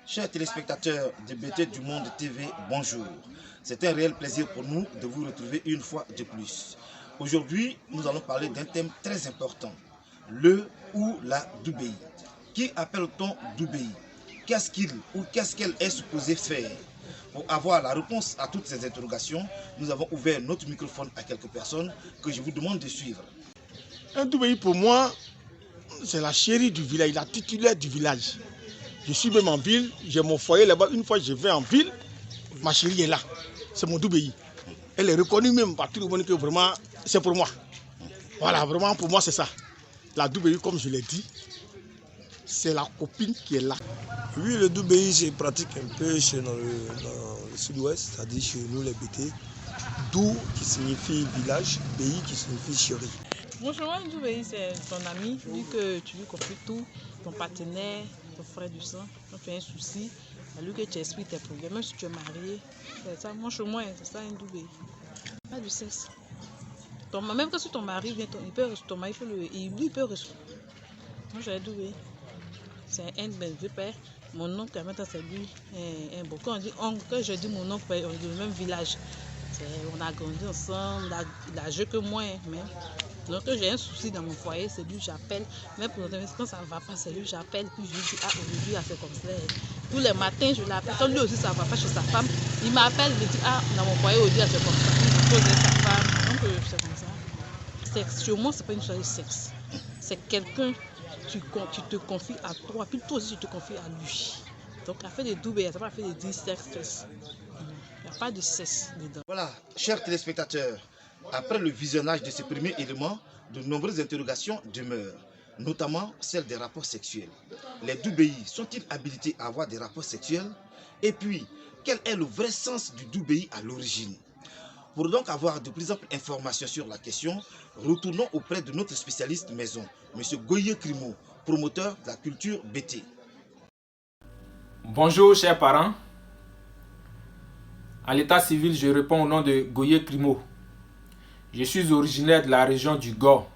Chers téléspectateurs de BT du Monde TV, bonjour. C'est un réel plaisir pour nous de vous retrouver une fois de plus. Aujourd'hui, nous allons parler d'un thème très important, le ou la Doubéi. Qui appelle-t-on Doubéi? Qu'est-ce qu'il ou qu'est-ce qu'elle est supposée faire? Pour avoir la réponse à toutes ces interrogations, nous avons ouvert notre microphone à quelques personnes que je vous demande de suivre. Un Doubéi pour moi, c'est la chérie du village, la titulaire du village. Je suis même en ville, j'ai mon foyer là-bas. Une fois je vais en ville, ma chérie est là. C'est mon Doubéi. Elle est reconnue même par tout le monde que vraiment c'est pour moi. Voilà, vraiment pour moi c'est ça. La Doubéi, comme je l'ai dit, c'est la copine qui est là. Oui, le Doubéi, je pratique un peu dans le sud-ouest, c'est-à-dire chez nous les BT. Dou qui signifie village, Béi qui signifie chérie. Bonjour, un Doubéi, c'est ton ami, vu que tu lui confies tout, ton partenaire, ton frère du sang, quand tu as un souci, c'est lui que tu expliques tes problèmes, même si tu es marié, c'est ça, moi chez moi, c'est ça un Doubéi. Pas du sexe. Même quand ton mari vient, il peut recevoir. Moi j'ai un Doubéi. C'est un vieux père. Mon oncle, c'est lui, un beau. Quand on dit oncle, quand je dis mon oncle, on est du même village. On a grandi ensemble, il a joué que moi, mais donc quand j'ai un souci dans mon foyer, c'est lui que j'appelle. Même pour quand ça ne va pas, c'est lui que j'appelle. Puis je lui dis, ah aujourd'hui, c'est comme ça. Tous les matins, je l'appelle. Quand lui aussi, ça ne va pas chez sa femme, il m'appelle, il me dit, ah dans mon foyer, aujourd'hui, c'est comme ça. Il pose sa femme, donc c'est comme ça. Sexe, sur moi, ce n'est pas une histoire de sexe. C'est quelqu'un, tu te confies à toi, puis toi aussi, tu te confies à lui. Donc, affaire de Doubéi, ça pas affaire de dire sexe. Il n'y a pas de sexe dedans. Voilà, chers téléspectateurs, après le visionnage de ce premier élément, de nombreuses interrogations demeurent, notamment celle des rapports sexuels. Les Doubéi sont-ils habilités à avoir des rapports sexuels? Et puis, quel est le vrai sens du Doubéi à l'origine? Pour donc avoir de plus amples informations sur la question, retournons auprès de notre spécialiste maison, M. Goye Krimo, promoteur de la culture BT. Bonjour chers parents. À l'état civil, je réponds au nom de Goye Krimo. Je suis originaire de la région du Gor,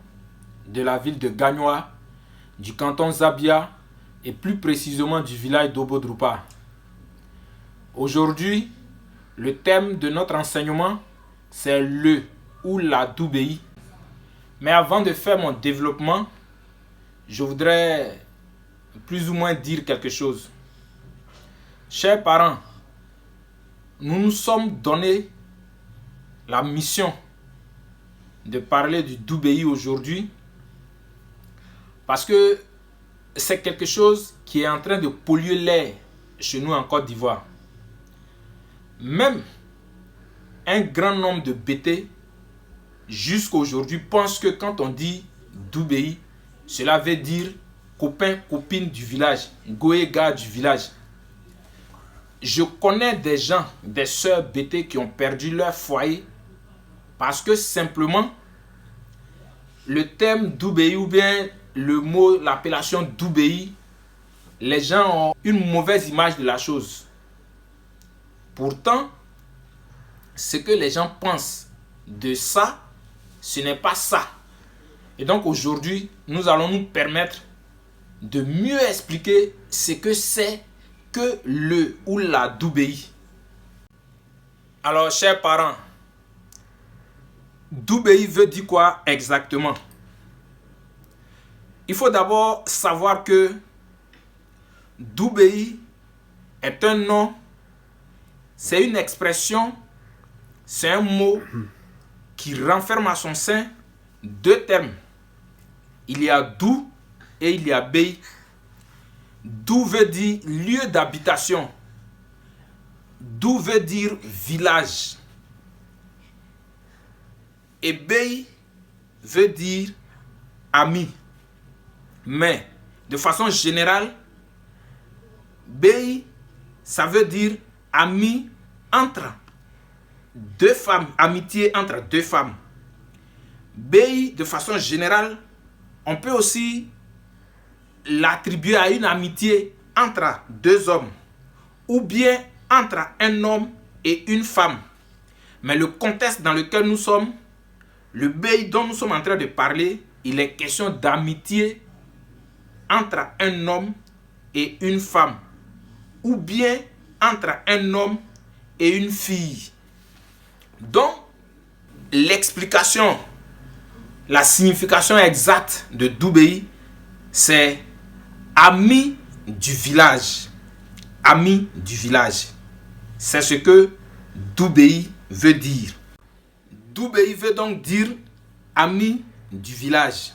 de la ville de Gagnoa, du canton Zabia et plus précisément du village d'Obodrupa. Aujourd'hui, le thème de notre enseignement, c'est le ou la Doubéi. Mais avant de faire mon développement, je voudrais plus ou moins dire quelque chose. Chers parents, nous nous sommes donné la mission de parler du Doubéi aujourd'hui parce que c'est quelque chose qui est en train de polluer l'air chez nous en Côte d'Ivoire. Même un grand nombre de BT jusqu'à aujourd'hui pensent que quand on dit Doubéi, cela veut dire copain, copine du village, goéga du village. Je connais des gens, des sœurs BT qui ont perdu leur foyer parce que simplement le thème Doubéi ou bien le mot, l'appellation Doubéi, les gens ont une mauvaise image de la chose. Pourtant, ce que les gens pensent de ça, ce n'est pas ça. Et donc aujourd'hui, nous allons nous permettre de mieux expliquer ce que c'est que le ou la Doubéi. Alors, chers parents, Doubéi veut dire quoi exactement? Il faut d'abord savoir que Doubéi est un nom, c'est une expression, c'est un mot qui renferme à son sein deux termes. Il y a Dou et il y a Béi. Dou veut dire lieu d'habitation. Dou veut dire village. Et Béi veut dire ami. Mais de façon générale, Béi, ça veut dire ami entre deux femmes, amitié entre deux femmes. Bei, de façon générale, on peut aussi l'attribuer à une amitié entre deux hommes ou bien entre un homme et une femme. Mais le contexte dans lequel nous sommes, le bei dont nous sommes en train de parler, il est question d'amitié entre un homme et une femme ou bien entre un homme et une fille. Donc, l'explication, la signification exacte de Doubei, c'est ami du village. Ami du village. C'est ce que Doubei veut dire. Doubei veut donc dire ami du village.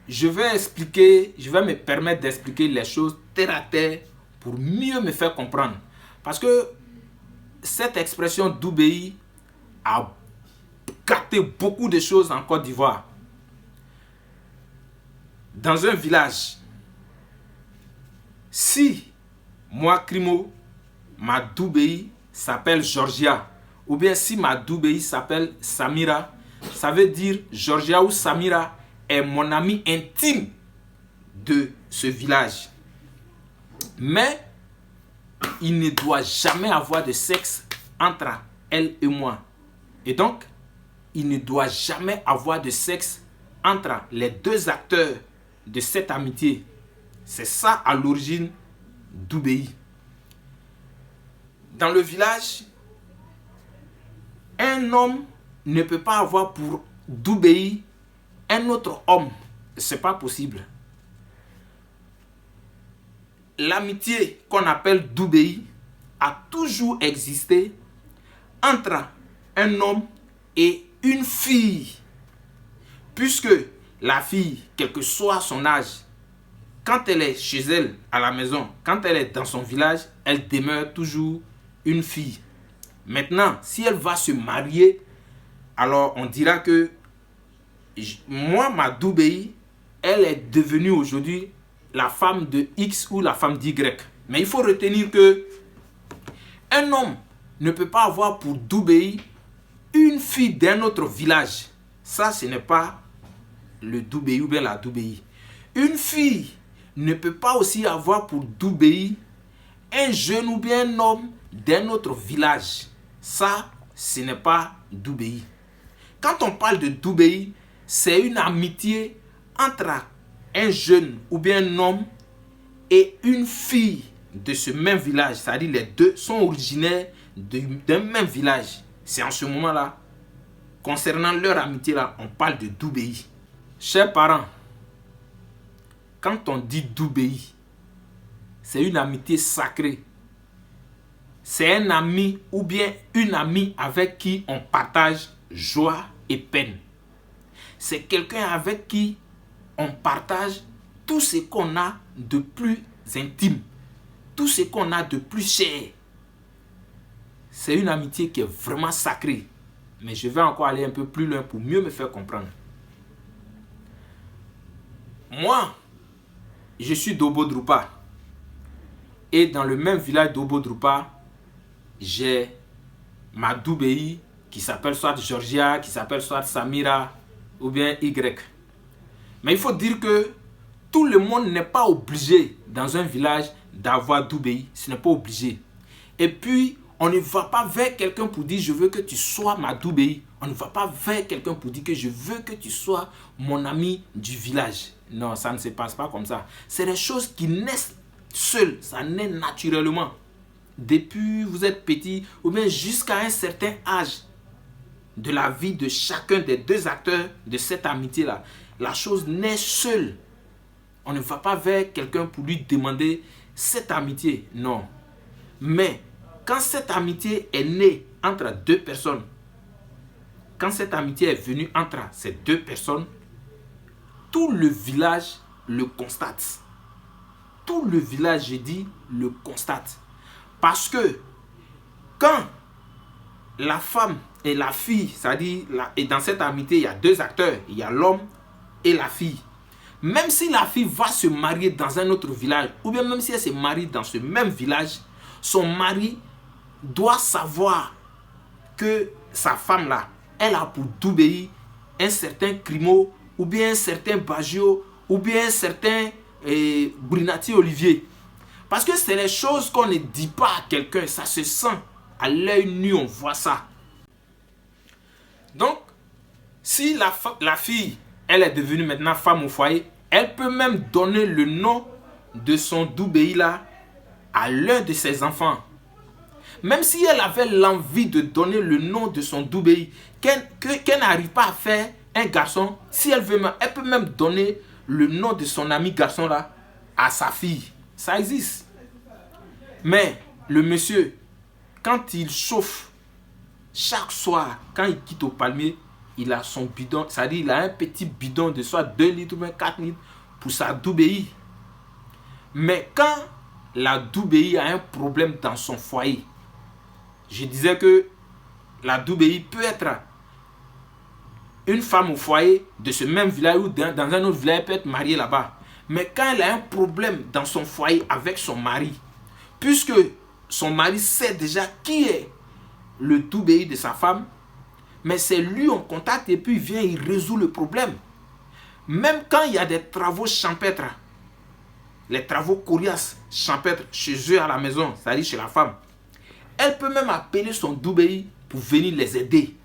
Je vais me permettre d'expliquer les choses terre à terre pour mieux me faire comprendre. Parce que cette expression Doubei a gâté beaucoup de choses en Côte d'Ivoire. Dans un village, si moi, Crimo, ma Doubei s'appelle Georgia, ou bien si ma Doubei s'appelle Samira, ça veut dire Georgia ou Samira est mon ami intime de ce village. Mais il ne doit jamais avoir de sexe entre elle et moi. Et donc, il ne doit jamais avoir de sexe entre les deux acteurs de cette amitié. C'est ça à l'origine Doubei. Dans le village, un homme ne peut pas avoir pour Doubei un autre homme. Ce n'est pas possible. L'amitié qu'on appelle Doubei a toujours existé entre un homme et une fille. Puisque la fille, quel que soit son âge, quand elle est chez elle, à la maison, quand elle est dans son village, elle demeure toujours une fille. Maintenant, si elle va se marier, alors on dira que moi, ma Doubei, elle est devenue aujourd'hui la femme de X ou la femme d'Y. Mais il faut retenir que un homme ne peut pas avoir pour Doubei une fille d'un autre village. Ça, ce n'est pas le Doubei ou bien la Doubei. Une fille ne peut pas aussi avoir pour Doubei un jeune ou bien un homme d'un autre village. Ça, ce n'est pas Doubei. Quand on parle de Doubei, c'est une amitié entre un jeune ou bien un homme et une fille de ce même village. C'est-à-dire les deux sont originaires d'un même village. C'est en ce moment-là, concernant leur amitié-là, on parle de Doubei. Chers parents, quand on dit Doubei, c'est une amitié sacrée. C'est un ami ou bien une amie avec qui on partage joie et peine. C'est quelqu'un avec qui on partage tout ce qu'on a de plus intime, tout ce qu'on a de plus cher. C'est une amitié qui est vraiment sacrée. Mais je vais encore aller un peu plus loin pour mieux me faire comprendre. Moi, je suis d'Obo-Droupa. Et dans le même village d'Obo-Droupa, j'ai ma Doubei qui s'appelle soit Georgia, qui s'appelle soit Samira ou bien Y. Mais il faut dire que tout le monde n'est pas obligé dans un village d'avoir Doubei. Ce n'est pas obligé. Et puis, on ne va pas vers quelqu'un pour dire je veux que tu sois ma Doubei. On ne va pas vers quelqu'un pour dire que je veux que tu sois mon ami du village. Non, ça ne se passe pas comme ça. C'est des choses qui naissent seules. Ça naît naturellement. Depuis vous êtes petit ou bien jusqu'à un certain âge de la vie de chacun des deux acteurs de cette amitié-là. La chose naît seule. On ne va pas vers quelqu'un pour lui demander cette amitié. Non. Mais quand cette amitié est née entre deux personnes, quand cette amitié est venue entre ces deux personnes, tout le village le constate. Tout le village, je dis, le constate. Parce que quand la femme et la fille, c'est-à-dire, et dans cette amitié, il y a deux acteurs, il y a l'homme et la fille. Même si la fille va se marier dans un autre village, ou bien même si elle se marie dans ce même village, son mari doit savoir que sa femme là, elle a pour Doubéi un certain Crimo, ou bien un certain Bagio, ou bien un certain Brunati Olivier. Parce que c'est les choses qu'on ne dit pas à quelqu'un, ça se sent. À l'œil nu, on voit ça. Donc, si la fille, elle est devenue maintenant femme au foyer, elle peut même donner le nom de son Doubéi là à l'un de ses enfants. Même si elle avait l'envie de donner le nom de son Doubéi, qu'elle n'arrive pas à faire un garçon, si elle veut, elle peut même donner le nom de son ami garçon là à sa fille. Ça existe. Mais le monsieur, quand il chauffe, chaque soir, quand il quitte au palmier, il a son bidon, c'est-à-dire il a un petit bidon de soit 2 litres ou bien 4 litres pour sa Doubéi. Mais quand la Doubéi a un problème dans son foyer, je disais que la Doubéi peut être une femme au foyer de ce même village ou dans un autre village, elle peut être mariée là-bas. Mais quand elle a un problème dans son foyer avec son mari, puisque son mari sait déjà qui est le Doubéi de sa femme, mais c'est lui en contact et puis il vient, il résout le problème. Même quand il y a des travaux champêtres, les travaux coriaces champêtres chez eux à la maison, c'est-à-dire chez la femme, elle peut même appeler son Doubéi pour venir les aider.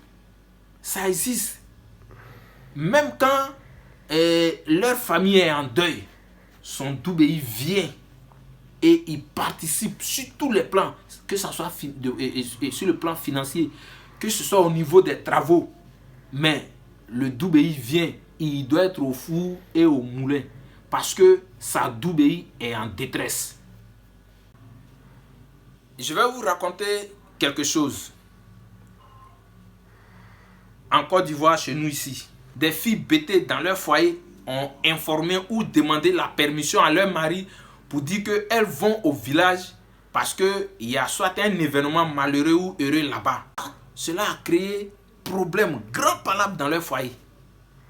Ça existe. Même quand leur famille est en deuil, son Doubéi vient et il participe sur tous les plans, que ce soit sur le plan financier, que ce soit au niveau des travaux. Mais le Doubéi vient, il doit être au four et au moulin parce que sa Doubéi est en détresse. Je vais vous raconter quelque chose. En Côte d'Ivoire, chez nous ici, des filles bêtées dans leur foyer ont informé ou demandé la permission à leur mari pour dire qu'elles vont au village parce qu'il y a soit un événement malheureux ou heureux là-bas. Cela a créé problème, grand palabre dans leur foyer.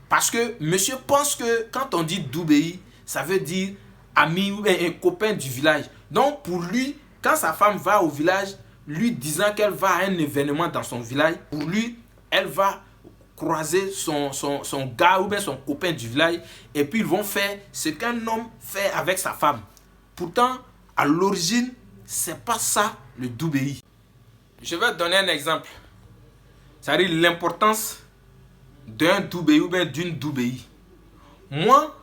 Parce que monsieur pense que quand on dit Doubéi, ça veut dire ami ou un copain du village. Donc pour lui, quand sa femme va au village, lui disant qu'elle va à un événement dans son village, pour lui, elle va croiser son gars ou bien son copain du village et puis ils vont faire ce qu'un homme fait avec sa femme. Pourtant, à l'origine, c'est pas ça le Doubéi. Je vais donner un exemple. C'est-à-dire l'importance d'un Doubéi ou bien d'une Doubéi. Moi,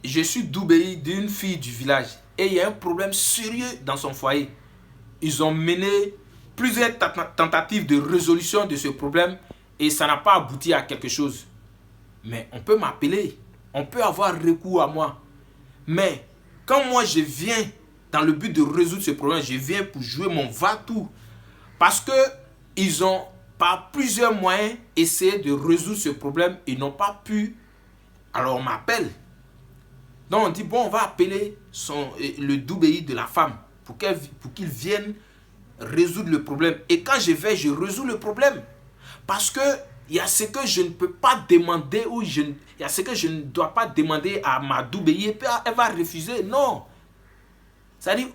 je suis Doubéi d'une fille du village et il y a un problème sérieux dans son foyer. Ils ont mené plusieurs tentatives de résolution de ce problème et ça n'a pas abouti à quelque chose. Mais on peut m'appeler, on peut avoir recours à moi. Mais quand moi je viens dans le but de résoudre ce problème, je viens pour jouer mon va-tout. Parce que ils ont par plusieurs moyens essayé de résoudre ce problème, ils n'ont pas pu. Alors on m'appelle. Donc on dit bon, on va appeler le Doubéi de la femme pour qu'il vienne résoudre le problème. Et quand je vais, je résous le problème. Parce que il y a ce que je ne peux pas demander ou il y a ce que je ne dois pas demander à ma Doubéi et puis elle va refuser. Non. C'est-à-dire,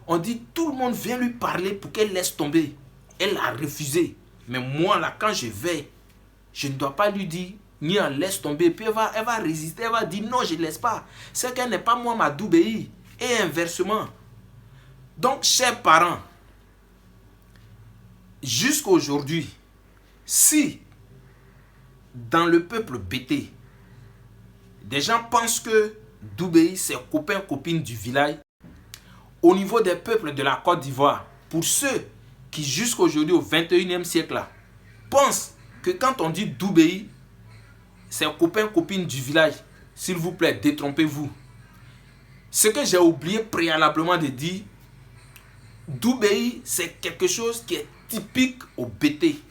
on dit tout le monde vient lui parler pour qu'elle laisse tomber. Elle a refusé. Mais moi là, quand je vais, je ne dois pas lui dire ni en laisse tomber. Puis elle va résister, elle va dire non, je ne laisse pas. C'est qu'elle n'est pas moi ma Doubéi. Et inversement. Donc, chers parents, jusqu'à aujourd'hui, si dans le peuple bêté, des gens pensent que Doubéi c'est copain, copine du village, au niveau des peuples de la Côte d'Ivoire, pour ceux qui jusqu'à aujourd'hui au 21e siècle là, pensent que quand on dit Doubéi, c'est copain, copine du village, s'il vous plaît, détrompez-vous. Ce que j'ai oublié préalablement de dire, Doubéi, c'est quelque chose qui est typique au Bété.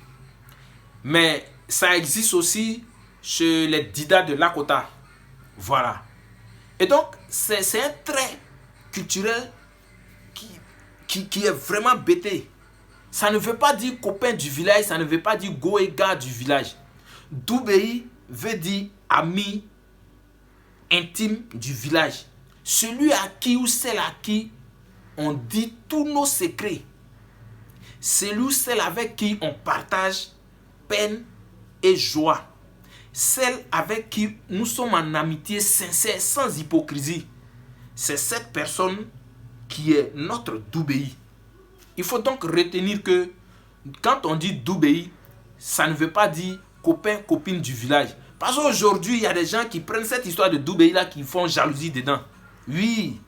Mais ça existe aussi chez les Dida de Lakota. Voilà. Et donc, c'est un trait culturel qui est vraiment Bété. Ça ne veut pas dire copain du village, ça ne veut pas dire go et gars du village. Doubéi veut dire ami intime du village. Celui à qui ou celle à qui on dit tous nos secrets. Celui ou celle avec qui on partage peine et joie. Celle avec qui nous sommes en amitié sincère, sans hypocrisie. C'est cette personne qui est notre Doubéi. Il faut donc retenir que quand on dit Doubéi, ça ne veut pas dire copain, copine du village. Parce qu'aujourd'hui, il y a des gens qui prennent cette histoire de Doubéi là, qui font jalousie dedans. Oui.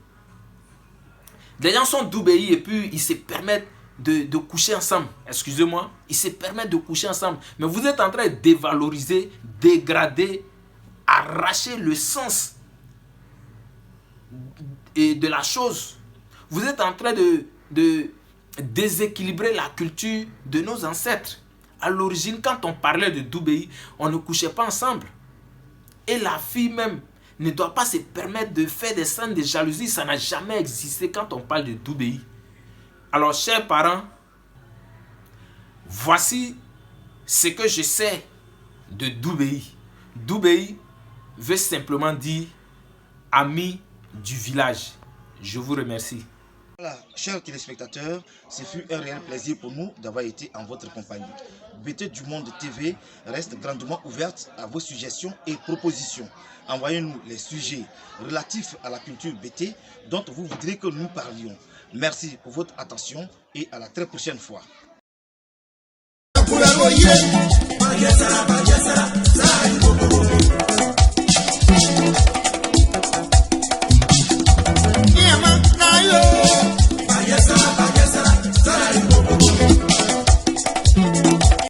Des gens sont Doubéi et puis ils se permettent de coucher ensemble. Excusez-moi. Ils se permettent de coucher ensemble. Mais vous êtes en train de dévaloriser, dégrader, arracher le sens de la chose. Vous êtes en train de déséquilibrer la culture de nos ancêtres. À l'origine, quand on parlait de Doubéi, on ne couchait pas ensemble. Et la fille même ne doit pas se permettre de faire des scènes de jalousie. Ça n'a jamais existé quand on parle de Doubéi. Alors, chers parents, voici ce que je sais de Doubéi. Doubéi veut simplement dire ami du village. Je vous remercie. Voilà, chers téléspectateurs, ce fut un réel plaisir pour nous d'avoir été en votre compagnie. BT du Monde TV reste grandement ouverte à vos suggestions et propositions. Envoyez-nous les sujets relatifs à la culture BT dont vous voudrez que nous parlions. Merci pour votre attention et à la très prochaine fois.